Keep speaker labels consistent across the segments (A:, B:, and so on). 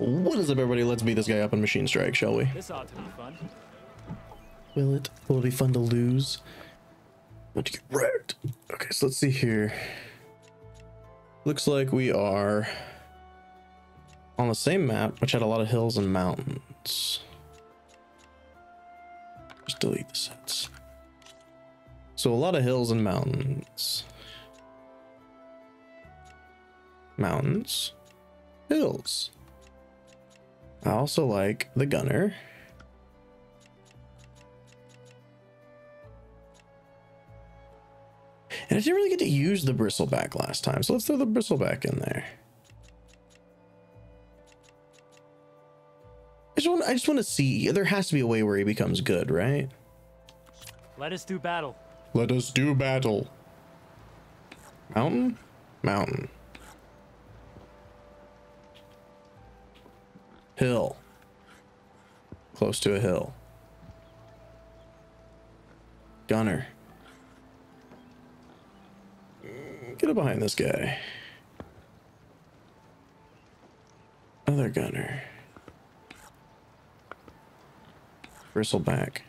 A: What is up, everybody? Let's beat this guy up in Machine Strike, shall we?
B: This ought to be fun.
A: Will it? Will it be fun to lose? But to get wrecked. Okay, so let's see here. Looks like we are on the same map, which had a lot of hills and mountains. Just delete the sets. So a lot of hills and mountains. Mountains. Hills. I also like the gunner. And I didn't really get to use the bristleback last time, so let's throw the bristleback in there. I just want to see. There has to be a way where he becomes good, right?
B: Let us do battle.
A: Let us do battle. Mountain? Mountain. Hill. Close to a hill. Gunner. Get up behind this guy. Other gunner. Bristleback.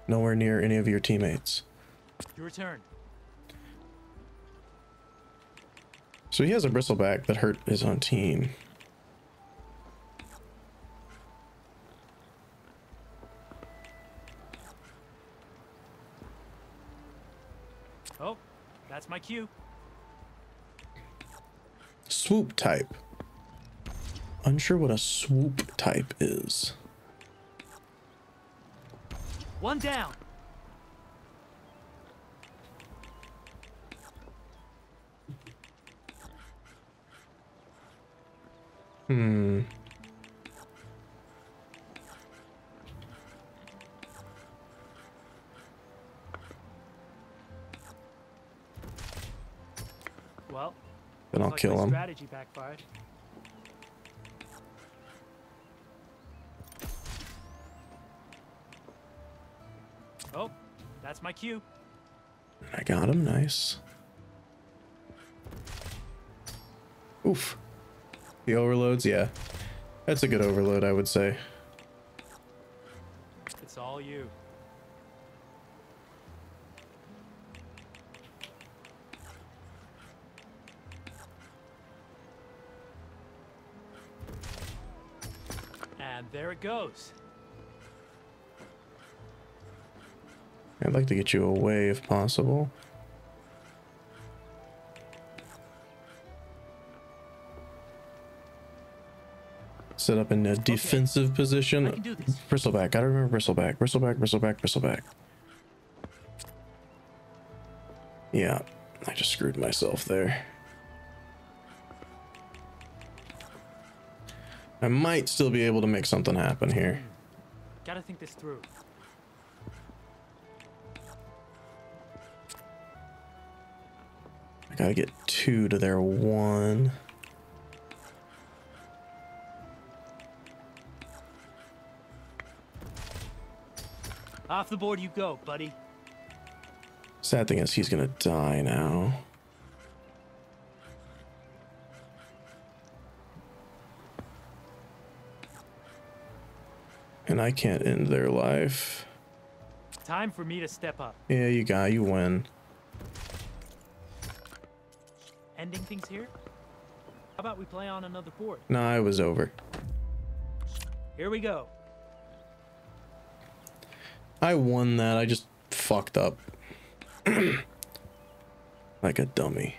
A: Nowhere near any of your teammates.
B: Your turn.
A: So he has a bristleback that hurt his own team.
B: Oh, that's my cue.
A: Swoop type. Unsure what a swoop type is.
B: One down. Well,
A: Then I'll
B: looks like
A: kill
B: my
A: him.
B: strategy backfired. Oh, that's my cue.
A: I got him. Nice. Oof. The overloads, yeah. That's a good overload, I would say.
B: It's all you. And there it goes.
A: I'd like to get you away if possible. Set up in a defensive position.
B: I can do this.
A: Bristleback. Gotta remember bristleback. Bristleback, bristleback, bristleback. Yeah, I just screwed myself there. I might still be able to make something happen here.
B: Gotta think this through.
A: I gotta get 2 to their 1.
B: Off the board you go, buddy.
A: Sad thing is he's gonna die now. And I can't end their life.
B: Time for me to step up.
A: Yeah, you win.
B: Ending things here? How about we play on another board?
A: No, I was over.
B: Here we go.
A: I won that. I just fucked up. Like a dummy.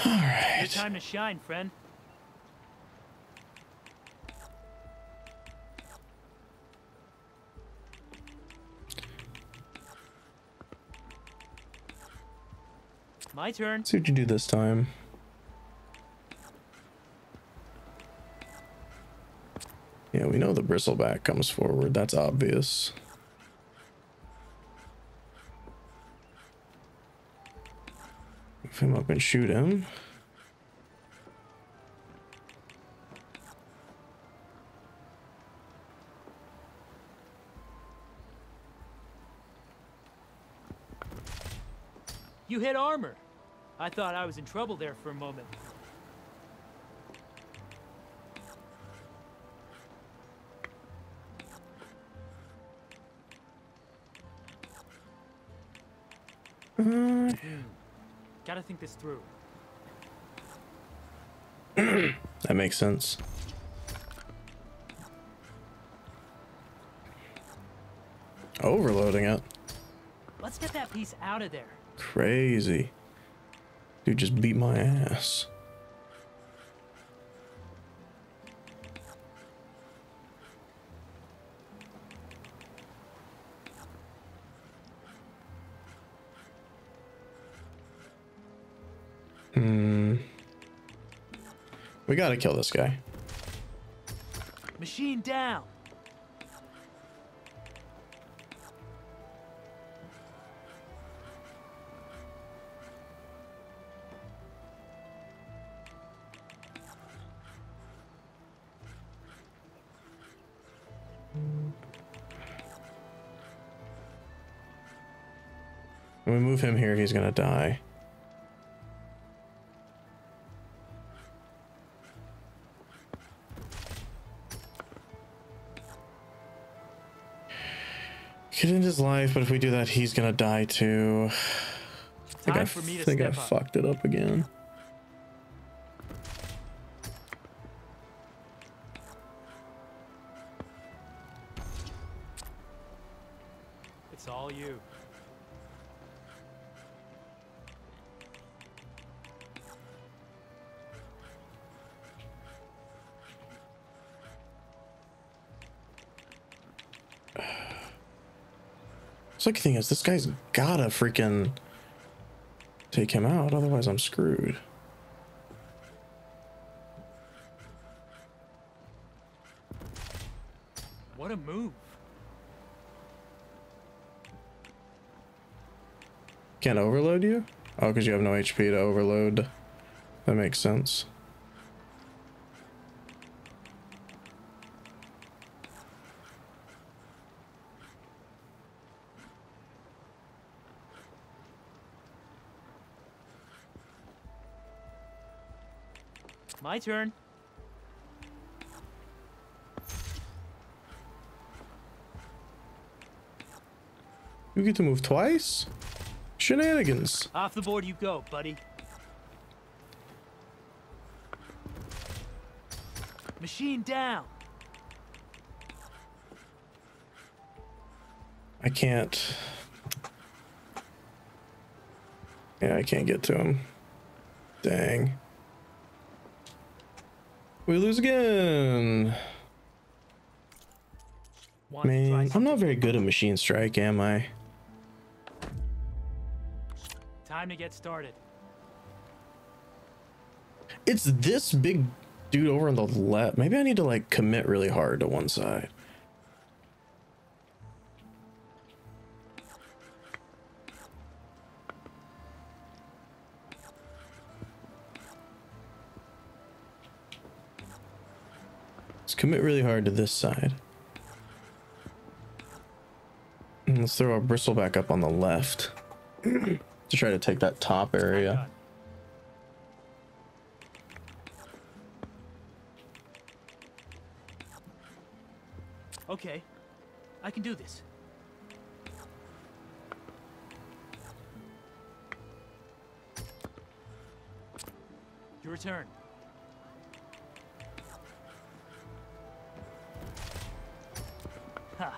A: All right.
B: Your time to shine, friend. My turn.
A: See what you do this time. Yeah, we know the bristleback comes forward. That's obvious. Move him up and shoot him.
B: You hit armor. I thought I was in trouble there for a moment. Gotta think this through.
A: That makes sense. Overloading it.
B: Let's get that piece out of there.
A: Crazy. Dude just beat my ass. We gotta kill this guy.
B: Machine down.
A: When we move him here, he's gonna die. Get in his life, but if we do that, he's gonna die too. I think I fucked it up again.
B: It's all you.
A: The thing is, this guy's gotta freaking take him out, otherwise I'm screwed.
B: What a move.
A: Can't overload you? Oh, because you have no HP to overload. That makes sense.
B: My turn.
A: You get to move twice? Shenanigans.
B: Off the board you go, buddy. Machine down.
A: I can't. Yeah, I can't get to him. Dang. We lose again. Man, I'm not very good at machine strike, am I?
B: Time to get started.
A: It's this big dude over on the left. Maybe I need to like commit really hard to one side. Let's commit really hard to this side. And let's throw our bristle back up on the left to try to take that top area.
B: Okay, I can do this. Your turn. Ha!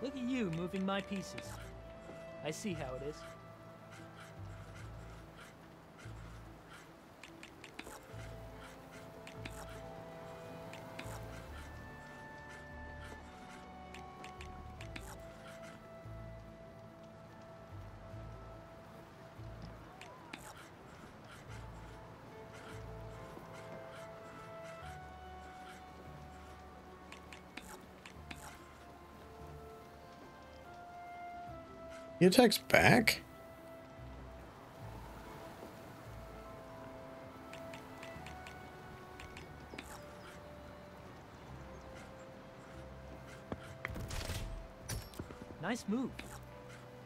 B: Look at you moving my pieces. I see how it is.
A: He attacks back?
B: Nice move.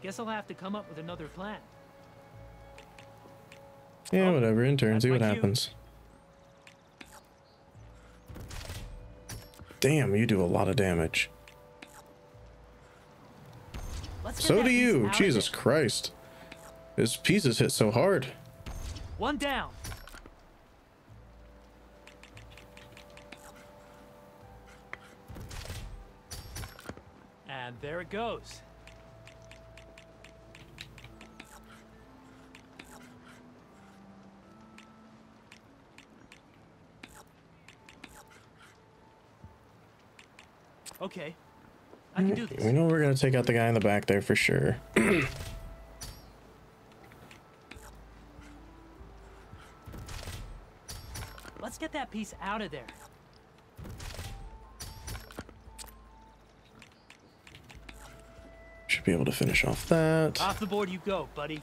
B: Guess I'll have to come up with another plan.
A: Yeah,
B: Oh,
A: whatever. Intern,
B: that's
A: see what
B: my cue.
A: happens. Damn, you do a lot of damage.
B: Let's get
A: So
B: that
A: do
B: piece
A: you.
B: out of
A: Jesus
B: there.
A: Christ. His pieces hit so hard.
B: One down. And there it goes. Okay, I can do this.
A: We know we're gonna take out the guy in the back there for sure.
B: Let's get that piece out of there.
A: Should be able to finish off that.
B: Off the board you go, buddy.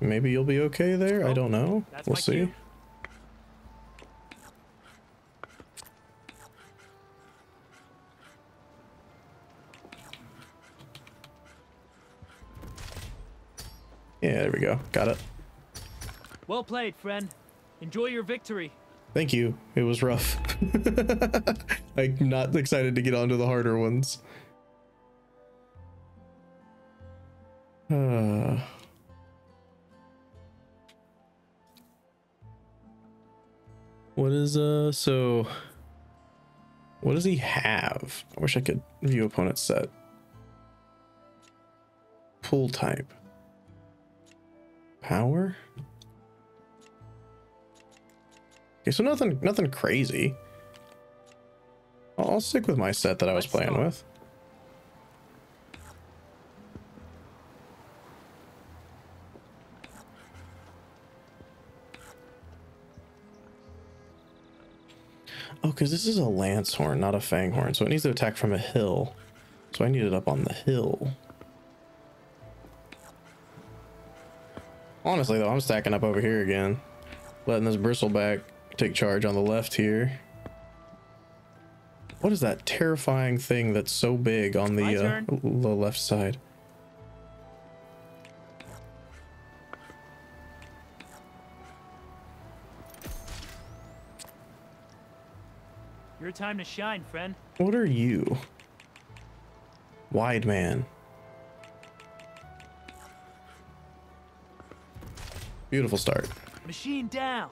A: Maybe you'll be okay there. I don't know.
B: That's
A: We'll
B: my
A: see.
B: cue.
A: Yeah, there we go. Got it.
B: Well played, friend. Enjoy your victory.
A: Thank you. It was rough. I'm not excited to get onto the harder ones. What is so what does he have? I wish I could view opponent set. Pull type. Power? Okay, so nothing crazy. I'll stick with my set that I was playing with. Oh, because this is a lance horn, not a fang horn, so it needs to attack from a hill. So I need it up on the hill. Honestly, though, I'm stacking up over here again, letting this bristleback take charge on the left here. What is that terrifying thing that's so big on the left side?
B: Your time to shine, friend.
A: What are you? Wide man. Beautiful start.
B: Machine down.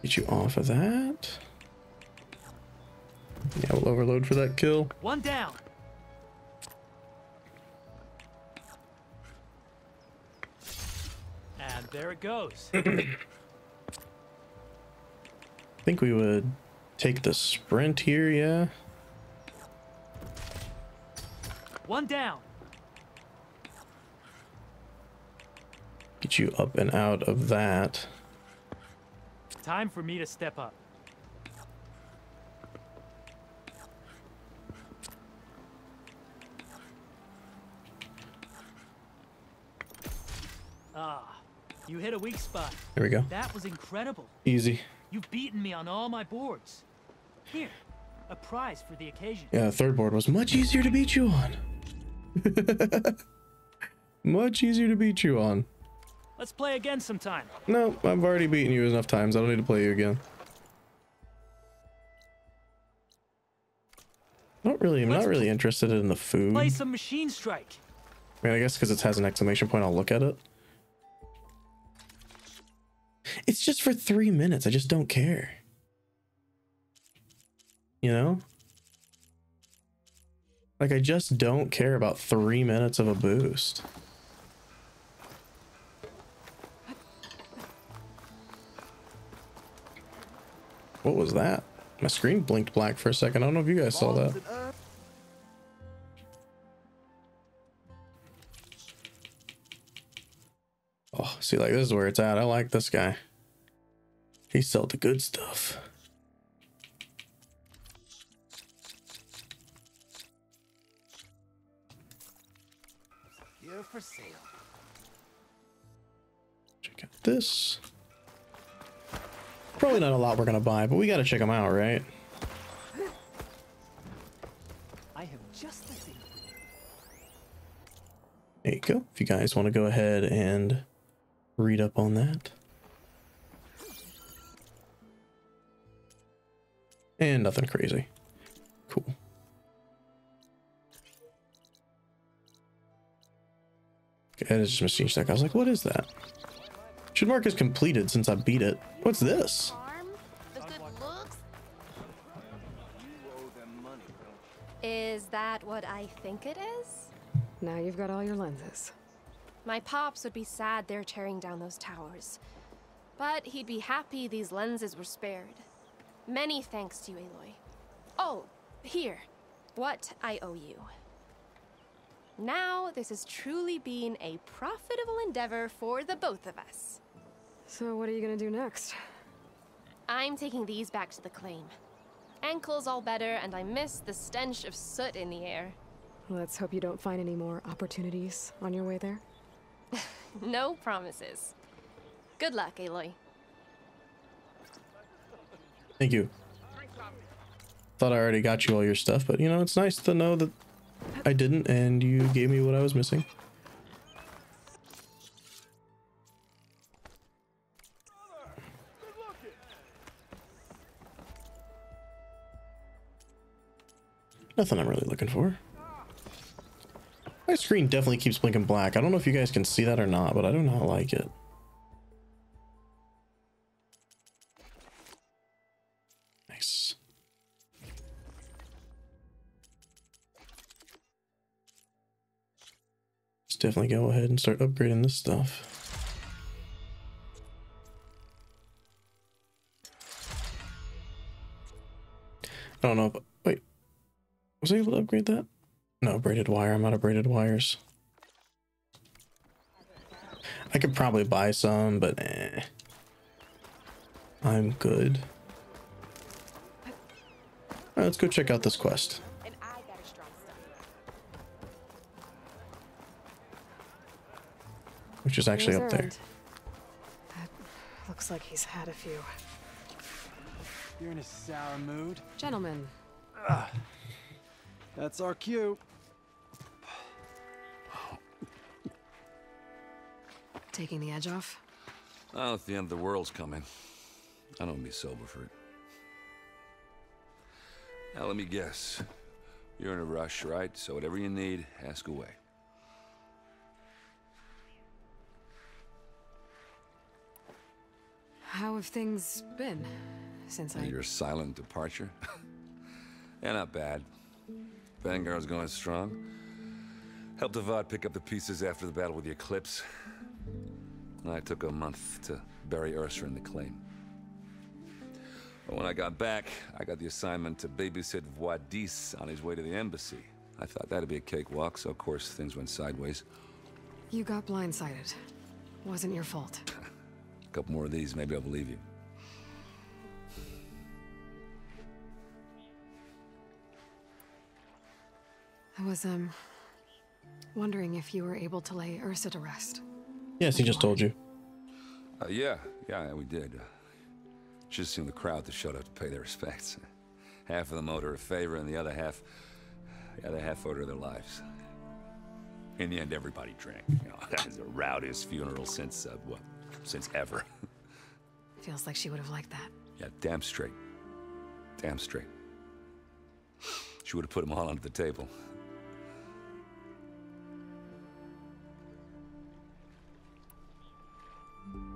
A: Get you off of that. Yeah, we'll overload for that kill.
B: One down. And there it goes.
A: I think we would take the sprint here, yeah.
B: One down.
A: Get you up and out of that.
B: Time for me to step up. Ah, you hit a weak spot.
A: There we go.
B: That was incredible.
A: Easy.
B: You've beaten me on all my boards. Here, a prize for the occasion.
A: Yeah, the third board was much easier to beat you on. Much easier to beat you on.
B: Let's play again sometime.
A: No, I've already beaten you enough times. I don't need to play you again. I'm not really interested in the food.
B: Play some Machine Strike.
A: I mean, I guess because it has an exclamation point, I'll look at it. It's just for 3 minutes. I just don't care. You know? Like, I just don't care about 3 minutes of a boost. What was that? My screen blinked black for a second. I don't know if you guys saw that. Oh, see, like, this is where it's at. I like this guy. He sold the good stuff.
B: Here for sale.
A: Check out this. Probably not a lot we're gonna buy, but we gotta check them out, right?
B: I have just the thing.
A: There you go. If you guys want to go ahead and read up on that. And nothing crazy. Cool. Okay, that is just machine stack. I was like, what is that? Should mark as completed since I beat it. What's this?
C: Is that what I think it is?
D: Now you've got all your lenses.
C: My pops would be sad they're tearing down those towers. But he'd be happy these lenses were spared. Many thanks to you, Aloy. Oh, here. What I owe you. Now, this has truly been a profitable endeavor for the both of us.
D: So what are you gonna do next?
C: I'm taking these back to the claim. Ankle's all better, and I miss the stench of soot in the air.
D: Let's hope you don't find any more opportunities on your way there.
C: No promises. Good luck, Aloy.
A: Thank you. Thought I already got you all your stuff, but you know, it's nice to know that I didn't and you gave me what I was missing. Nothing I'm really looking for. My screen definitely keeps blinking black. I don't know if you guys can see that or not, but I do not like it. Nice. Let's definitely go ahead and start upgrading this stuff. I don't know if... Wait. Was I able to upgrade that? No, braided wire. I'm out of braided wires. I could probably buy some, but I'm good. Alright, let's go check out this quest. Which is actually up there.
D: That looks like he's had a few.
E: You're in a sour mood?
D: Gentlemen.
E: That's our cue.
D: Taking the edge off?
F: Oh, if the end of the world's coming, I don't be sober for it. Now let me guess. You're in a rush, right? So whatever you need, ask away.
D: How have things been since
F: Your silent departure? Yeah, not bad. Vanguard's going strong. Helped Avad pick up the pieces after the battle with the Eclipse. I took a month to bury Ursa in the claim. But when I got back, I got the assignment to babysit Voidis on his way to the embassy. I thought that'd be a cakewalk, so of course things went sideways.
D: You got blindsided. Wasn't your fault.
F: A couple more of these, maybe I'll believe you.
D: I was, wondering if you were able to lay Ursa to rest.
A: Yes, he just told you.
F: Yeah, we did. Just seen the crowd that showed up to pay their respects. Half of them owed her a favor, and the other half owed her their lives. In the end, everybody drank. You know, that was the rowdiest funeral since ever.
D: Feels like she would have liked that.
F: Yeah, damn straight. Damn straight. She would have put them all onto the table.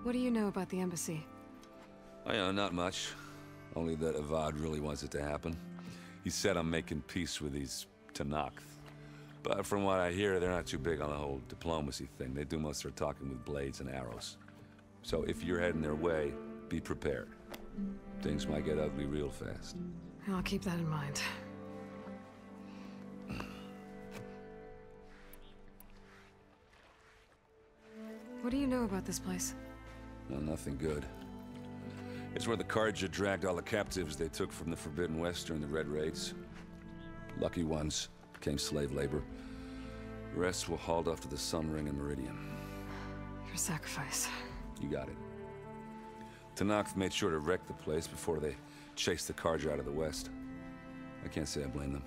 D: What do you know about the embassy?
F: Oh, yeah, not much. Only that Avad really wants it to happen. He said I'm making peace with these Tanakh. But from what I hear, they're not too big on the whole diplomacy thing. They do most of their talking with blades and arrows. So if you're heading their way, be prepared. Things might get ugly real fast.
D: I'll keep that in mind. What do you know about this place?
F: No, nothing good. It's where the Carja dragged all the captives they took from the Forbidden West during the Red Raids. Lucky ones became slave labor. The rest were hauled off to the Sun Ring and Meridian.
D: Your sacrifice.
F: You got it. Tanakh made sure to wreck the place before they chased the Carja out of the west. I can't say I blame them.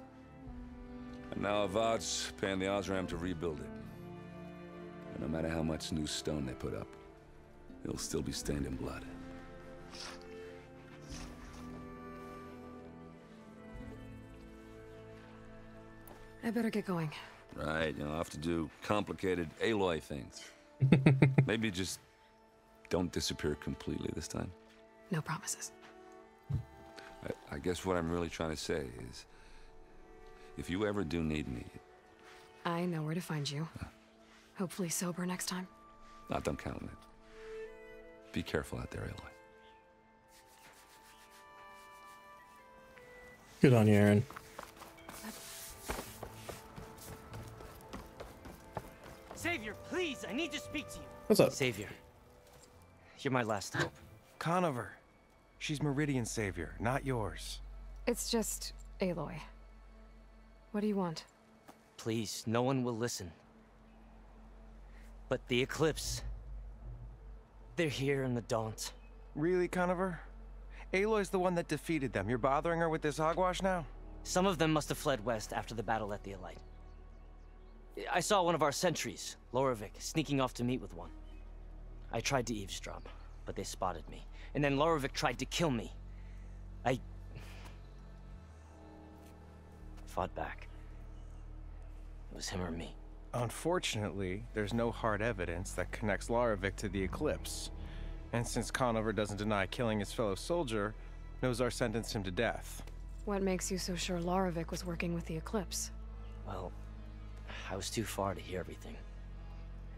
F: And now Avad's paying the Osram to rebuild it. And no matter how much new stone they put up, it'll still be stained in blood.
D: I better get going.
F: Right, I'll have to do complicated Aloy things. Maybe just don't disappear completely this time.
D: No promises.
F: I guess what I'm really trying to say is, if you ever do need me...
D: I know where to find you. Hopefully sober next time.
F: Don't count on it. Be careful out there, Aloy.
A: Good on you, Aaron.
B: Savior, please, I need to speak to you.
A: What's up?
B: Savior, you're my last hope.
E: Conover. She's Meridian's savior, not yours.
D: It's just Aloy. What do you want?
B: Please, no one will listen. But the Eclipse... they're here in the Daunt.
E: Really, Conover? Aloy's the one that defeated them. You're bothering her with this hogwash now?
B: Some of them must have fled west after the battle at the Elite. I saw one of our sentries, Lorevic, sneaking off to meet with one. I tried to eavesdrop, but they spotted me. And then Lorevic tried to kill me. I fought back. It was him or me.
E: Unfortunately, there's no hard evidence that connects Lorevic to the Eclipse. And since Conover doesn't deny killing his fellow soldier, Nozar sentenced him to death.
D: What makes you so sure Lorevic was working with the Eclipse?
B: Well, I was too far to hear everything.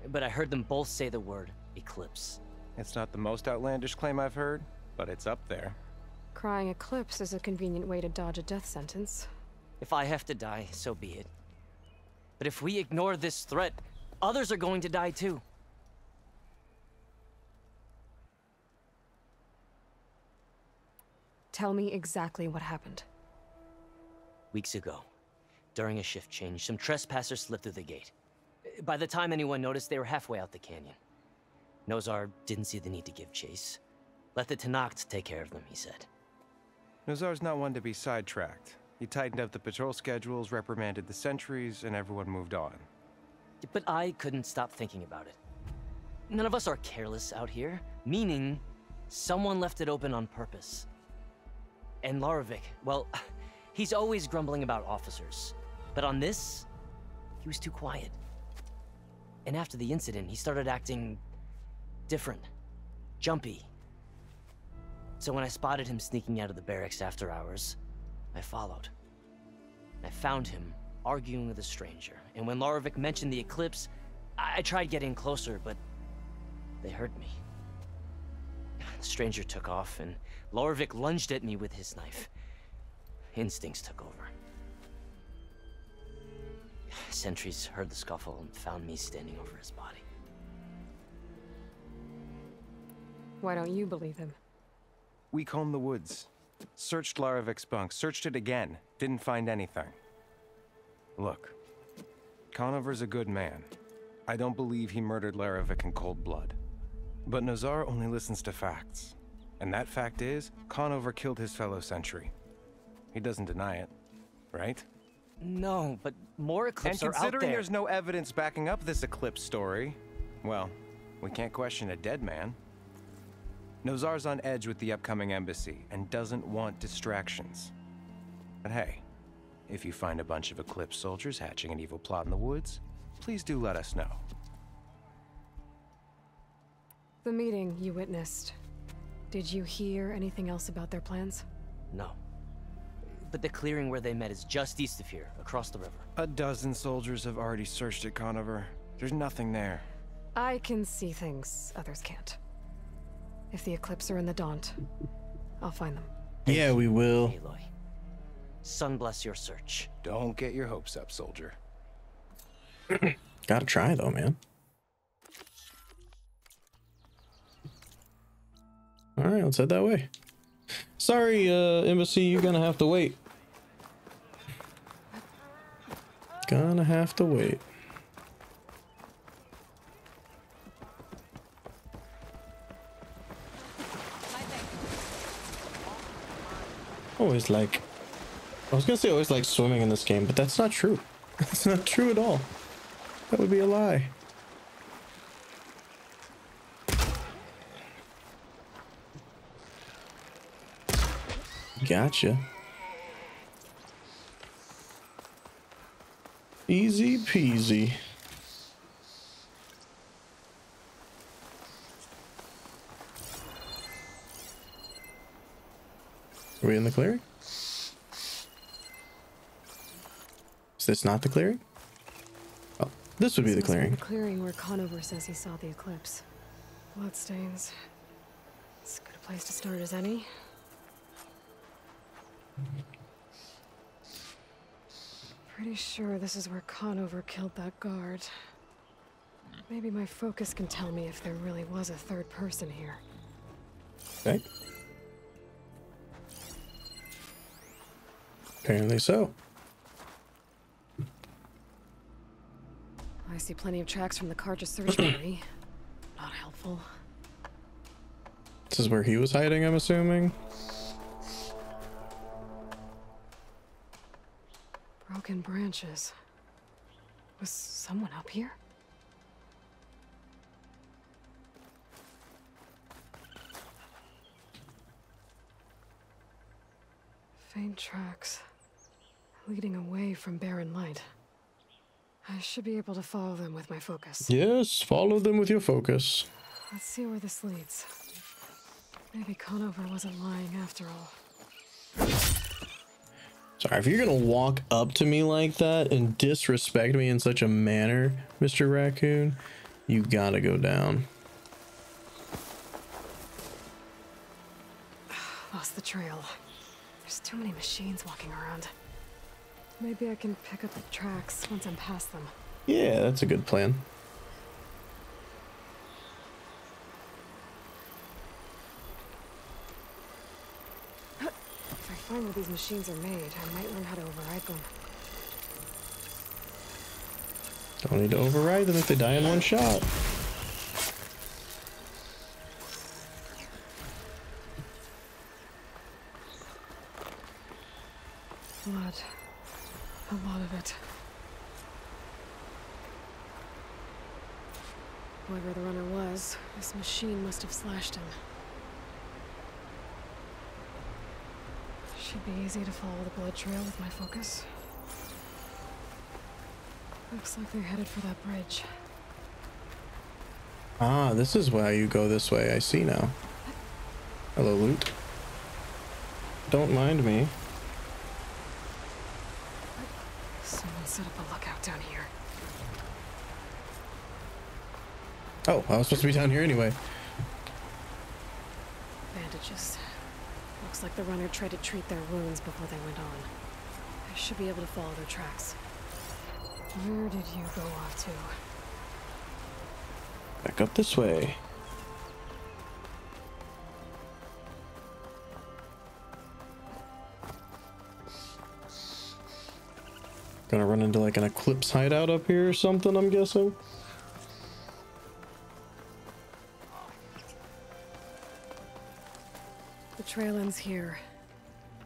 B: But I heard them both say the word Eclipse.
E: It's not the most outlandish claim I've heard, but it's up there.
D: Crying Eclipse is a convenient way to dodge a death sentence.
B: If I have to die, so be it. But if we ignore this threat, others are going to die too.
D: Tell me exactly what happened.
B: Weeks ago, during a shift change, some trespassers slipped through the gate. By the time anyone noticed, they were halfway out the canyon. Nozar didn't see the need to give chase. Let the Tanakh take care of them, he said.
E: Nozar's not one to be sidetracked. He tightened up the patrol schedules, reprimanded the sentries, and everyone moved on.
B: But I couldn't stop thinking about it. None of us are careless out here, meaning someone left it open on purpose. And Lorevic, well, he's always grumbling about officers. But on this, he was too quiet. And after the incident, he started acting different, jumpy. So when I spotted him sneaking out of the barracks after hours, I followed. I found him arguing with a stranger. And when Lorevic mentioned the Eclipse, I tried getting closer, but they heard me. The stranger took off, and Lorevic lunged at me with his knife. Instincts took over. Sentries heard the scuffle and found me standing over his body.
D: Why don't you believe him?
E: We combed the woods. Searched Larevic's bunk, searched it again. Didn't find anything. Look, Conover's a good man. I don't believe he murdered Larevic in cold blood. But Nozar only listens to facts. And that fact is, Conover killed his fellow sentry. He doesn't deny it, right?
B: No, but more Eclipse are out there.
E: And considering there's no evidence backing up this Eclipse story, well, we can't question a dead man. Nozar's on edge with the upcoming embassy and doesn't want distractions. But hey, if you find a bunch of Eclipse soldiers hatching an evil plot in the woods, please do let us know.
D: The meeting you witnessed. Did you hear anything else about their plans?
B: No. But the clearing where they met is just east of here, across the river.
E: A dozen soldiers have already searched it, Conover. There's nothing there.
D: I can see things others can't. If the Eclipse are in the Daunt, I'll find them.
A: Yeah, we will.
B: Aloy. Sun bless your search.
E: Don't get your hopes up, soldier.
A: Gotta try though, man. All right, let's head that way. Sorry, embassy, you're gonna have to wait. Gonna have to wait.
C: My
A: always like, I was gonna say I always like swimming in this game, but that's not true. That's not true at all. That would be a lie. Gotcha. Easy peasy. Are we in the clearing? Is this not the clearing? Oh, this would be the clearing.
D: The clearing where Conover says he saw the eclipse. Bloodstains. As good a place to start as any. Pretty sure this is where Conover killed that guard. Maybe my focus can tell me if there really was a third person here.
A: Okay. Apparently so.
D: I see plenty of tracks from the Carja search party. Not helpful.
A: This is where he was hiding, I'm assuming.
D: Broken branches. Was someone up here? Faint tracks leading away from barren light. I should be able to follow them with my focus.
A: Yes, follow them with your focus.
D: Let's see where this leads. Maybe Conover wasn't lying after all.
A: Sorry, if you're gonna walk up to me like that and disrespect me in such a manner, Mr. Raccoon, you gotta go down.
D: Lost the trail. There's too many machines walking around. Maybe I can pick up the tracks once I'm past them.
A: Yeah, that's a good plan.
D: If I find where these machines are made, I might learn how to override them.
A: Don't need to override them if they die in one shot.
D: Blood. A lot of it. Whoever the runner was, this machine must have slashed him. Should be easy to follow the blood trail with my focus. Looks like they're headed for that bridge.
A: Ah, this is why you go this way. I see now. Hello, loot. Don't mind me.
D: Someone set up a lookout down here.
A: Oh, I was supposed to be down here anyway.
D: Bandages. Looks like the runner tried to treat their wounds before they went on. I should be able to follow their tracks. Where did you go off to?
A: Back up this way. Gonna run into like an Eclipse hideout up here or something, I'm guessing.
D: The trail ends here.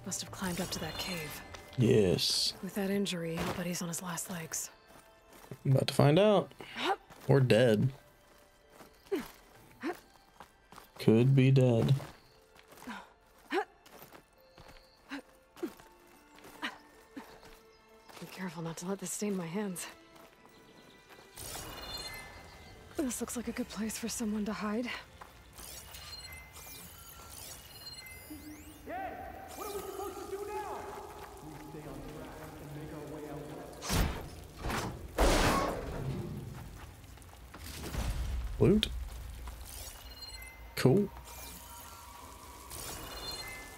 D: Must have climbed up to that cave.
A: Yes.
D: With that injury, I'll bet he's on his last legs.
A: About to find out. Or dead. Could be dead.
D: Be careful not to let this stain my hands. This looks like a good place for someone to hide.
A: Loot. Cool.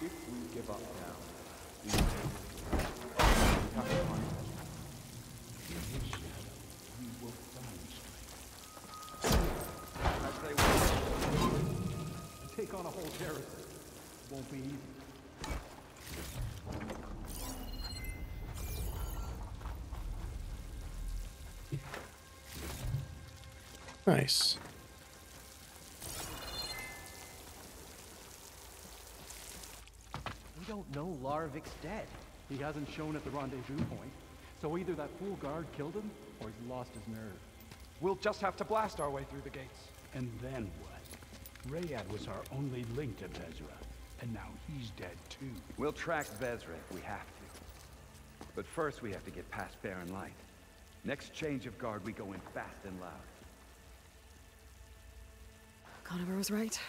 G: If we give up now, we have to find them. In his shadow, we will demonstrate. Take on a whole garrison. Won't be easy.
A: Nice.
G: We don't
H: No, Larvik's dead.
G: He hasn't shown at the rendezvous point, so either that fool guard killed him, or he's lost his nerve.
H: We'll just have to blast our way through the gates.
I: And then what? Rayad was our only link to Vezra, and now he's dead too.
J: We'll track Vezra if we have to. But first we have to get past Barren Light. Next change of guard, we go in fast and loud.
D: Conover was right.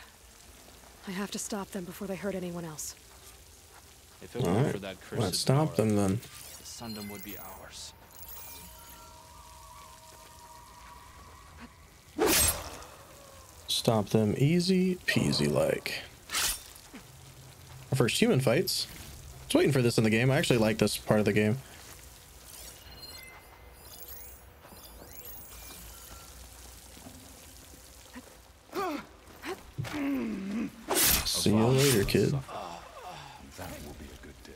D: I have to stop them before they hurt anyone else.
K: If it weren't for that cursed
A: Let's stop them then.
K: the Sundom would be ours.
A: Stop them easy peasy like. Our first human fights. I was waiting for this in the game. I actually like this part of the game. See you later, kid.
I: That will be a good day.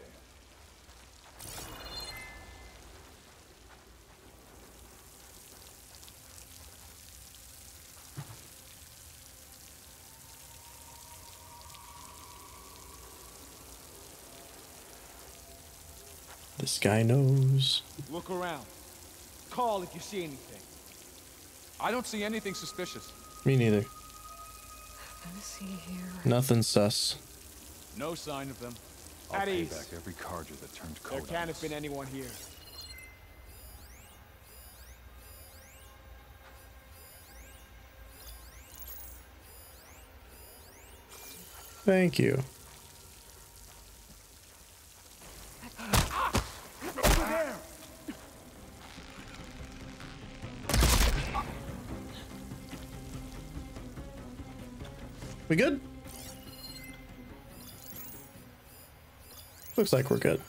A: This guy knows.
H: Look around. Call if you see anything. I don't see anything suspicious.
A: Me neither.
D: Let me see here.
A: Nothing sus.
H: No sign of them.
I: I'll
H: At
I: pay
H: ease.
I: back every Carja that turned
H: There
I: cold on
H: can't have
I: us.
H: been anyone here.
A: Thank you. We good? Looks like we're good.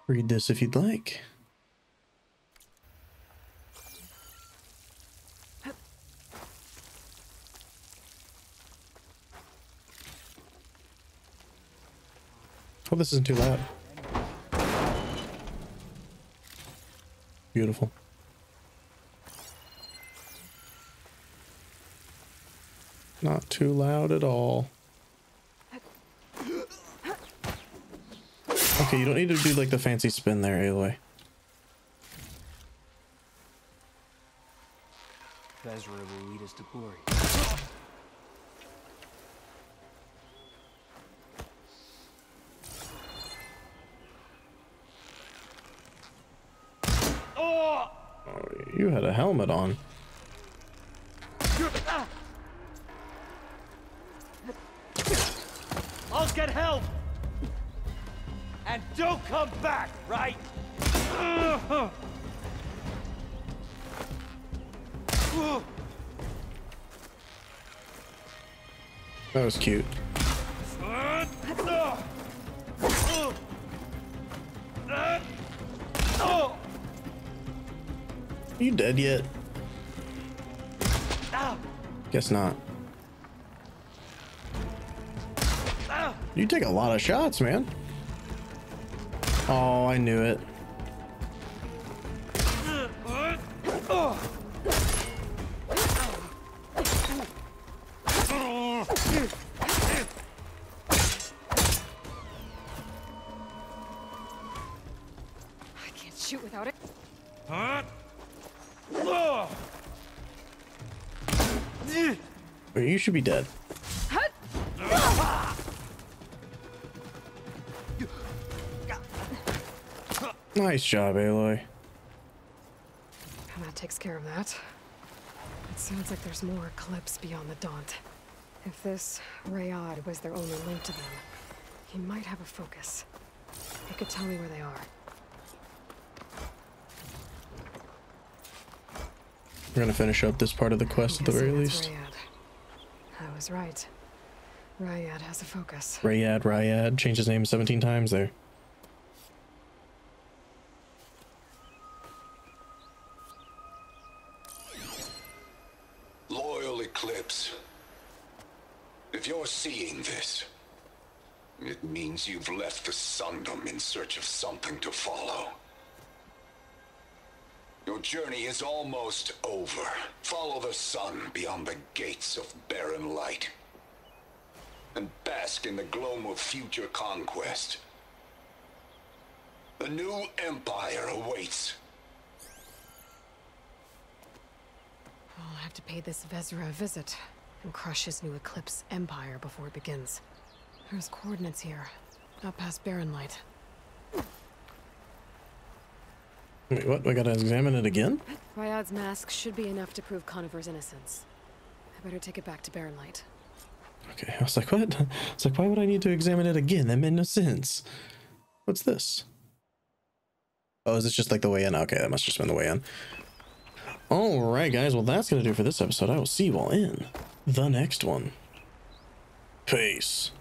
A: Read this if you'd like. Hope this isn't too loud. Beautiful. Not too loud at all. Okay, you don't need to do like the fancy spin there, Aloy.
B: Vezra will lead us to glory.
A: Oh, you had a helmet on.
H: I'll get help! And don't come back, right?
A: That was cute. You dead yet? Guess not. You take a lot of shots, man. Oh, I knew it.
D: I can't shoot without it.
A: Wait, you should be dead. Nice job, Aloy.
D: And that takes care of that. It sounds like there's more Eclipse beyond the Daunt. If this Rayad was their only link to them, he might have a focus. He could tell me where they are.
A: We're gonna finish up this part of the quest at the very least.
D: Rayad. I was right. Rayad has a focus.
A: Rayad. Changed his name 17 times there.
L: Loyal Eclipse. It means you've left the Sundom in search of something to follow. Your journey is almost over. Follow the sun beyond the gates of barren light. And bask in the gloam of future conquest. The new empire awaits.
D: I'll have to pay this Vezra a visit and crush his new Eclipse empire before it begins. There's coordinates here, not past barren light.
A: Wait, what? We gotta examine it again?
D: Ryad's mask should be enough to prove Conover's innocence. I better take it back to barren light.
A: Okay, I was like, what? It's like, why would I need to examine it again? That made no sense. What's this? Oh, is this just like the way in? Okay, that must just been the way in. Alright, guys, well, that's gonna do it for this episode. I will see you all in the next one. Peace.